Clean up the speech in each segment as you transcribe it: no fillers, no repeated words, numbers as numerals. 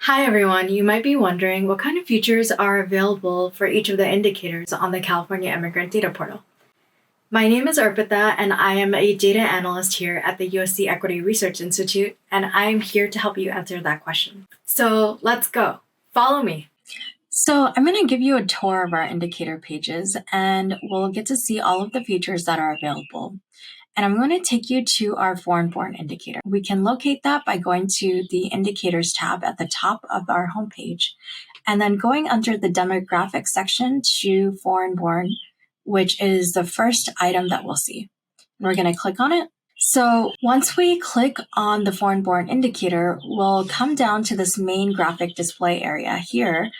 Hi everyone, you might be wondering what kind of features are available for each of the indicators on the California Immigrant Data Portal. My name is Arpita and I am a data analyst here at the USC Equity Research Institute, and I am here to help you answer that question. So let's go. Follow me. So I'm going to give you a tour of our indicator pages and we'll get to see all of the features that are available. And I'm going to take you to our foreign-born indicator. We can locate that by going to the Indicators tab at the top of our homepage, and then going under the Demographics section to foreign-born, which is the first item that we'll see. We're going to click on it. So once we click on the foreign-born indicator, we'll come down to this main graphic display area here.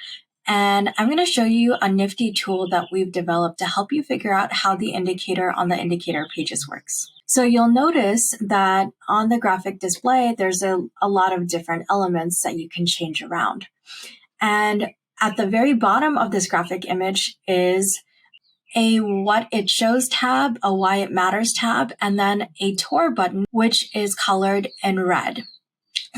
And I'm going to show you a nifty tool that we've developed to help you figure out how the indicator on the indicator pages works. So you'll notice that on the graphic display, there's a lot of different elements that you can change around. And at the very bottom of this graphic image is a what it shows tab, a why it matters tab, and then a tour button, which is colored in red.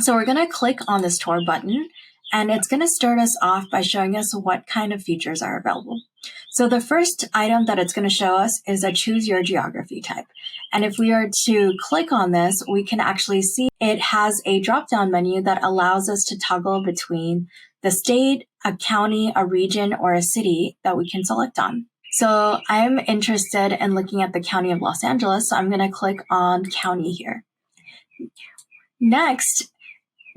So we're going to click on this tour button. And it's going to start us off by showing us what kind of features are available. So the first item that it's going to show us is a choose your geography type. And if we are to click on this, we can actually see it has a drop-down menu that allows us to toggle between the state, a county, a region, or a city that we can select on. So I'm interested in looking at the county of Los Angeles, so I'm going to click on county here. Next,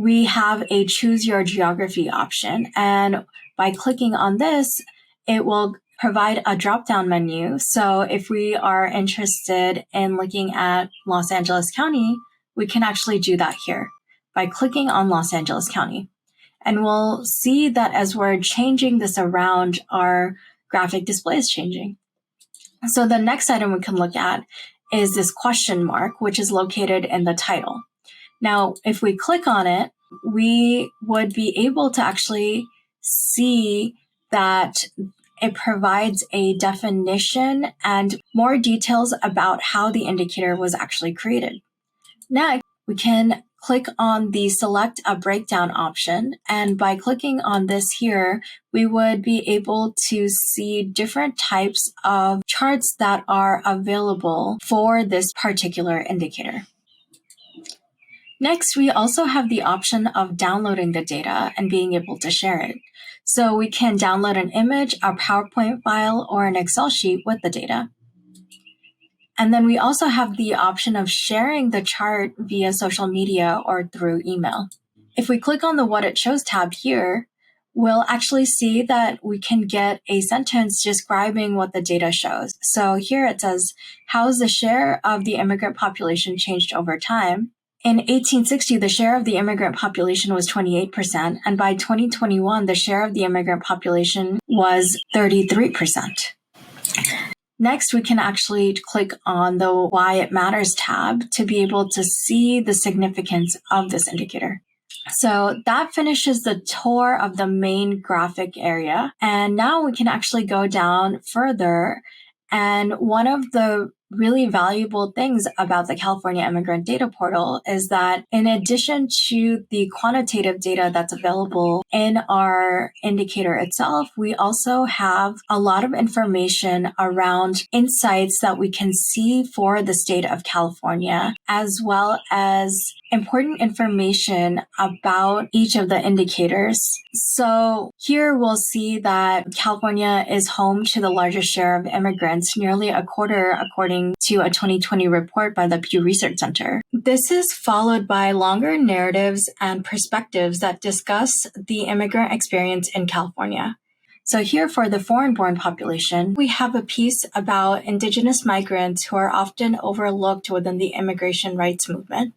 we have a choose your geography option. And by clicking on this, it will provide a drop-down menu. So if we are interested in looking at Los Angeles County, we can actually do that here by clicking on Los Angeles County. And we'll see that as we're changing this around, our graphic display is changing. So the next item we can look at is this question mark, which is located in the title. Now, if we click on it, we would be able to actually see that it provides a definition and more details about how the indicator was actually created. Next, we can click on the select a breakdown option. And by clicking on this here, we would be able to see different types of charts that are available for this particular indicator. Next, we also have the option of downloading the data and being able to share it. So we can download an image, a PowerPoint file, or an Excel sheet with the data. And then we also have the option of sharing the chart via social media or through email. If we click on the What It Shows tab here, we'll actually see that we can get a sentence describing what the data shows. So here it says, how has the share of the immigrant population changed over time? In 1860, the share of the immigrant population was 28%, and by 2021, the share of the immigrant population was 33%. Next, we can actually click on the Why It Matters tab to be able to see the significance of this indicator. So that finishes the tour of the main graphic area, and now we can actually go down further. And one of the really valuable things about the California Immigrant Data Portal is that in addition to the quantitative data that's available in our indicator itself, we also have a lot of information around insights that we can see for the state of California, as well as important information about each of the indicators. So here we'll see that California is home to the largest share of immigrants, nearly a quarter, according to a 2020 report by the Pew Research Center. This is followed by longer narratives and perspectives that discuss the immigrant experience in California. So here for the foreign-born population, we have a piece about indigenous migrants who are often overlooked within the immigration rights movement,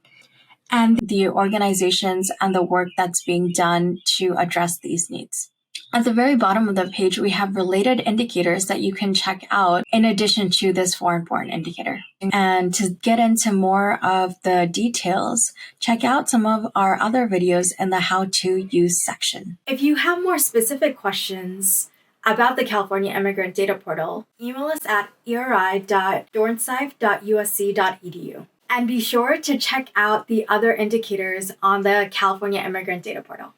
and the organizations and the work that's being done to address these needs. At the very bottom of the page, we have related indicators that you can check out in addition to this foreign-born indicator. And to get into more of the details, check out some of our other videos in the How to Use section. If you have more specific questions about the California Immigrant Data Portal, email us at eri.dornsife.usc.edu. And be sure to check out the other indicators on the California Immigrant Data Portal.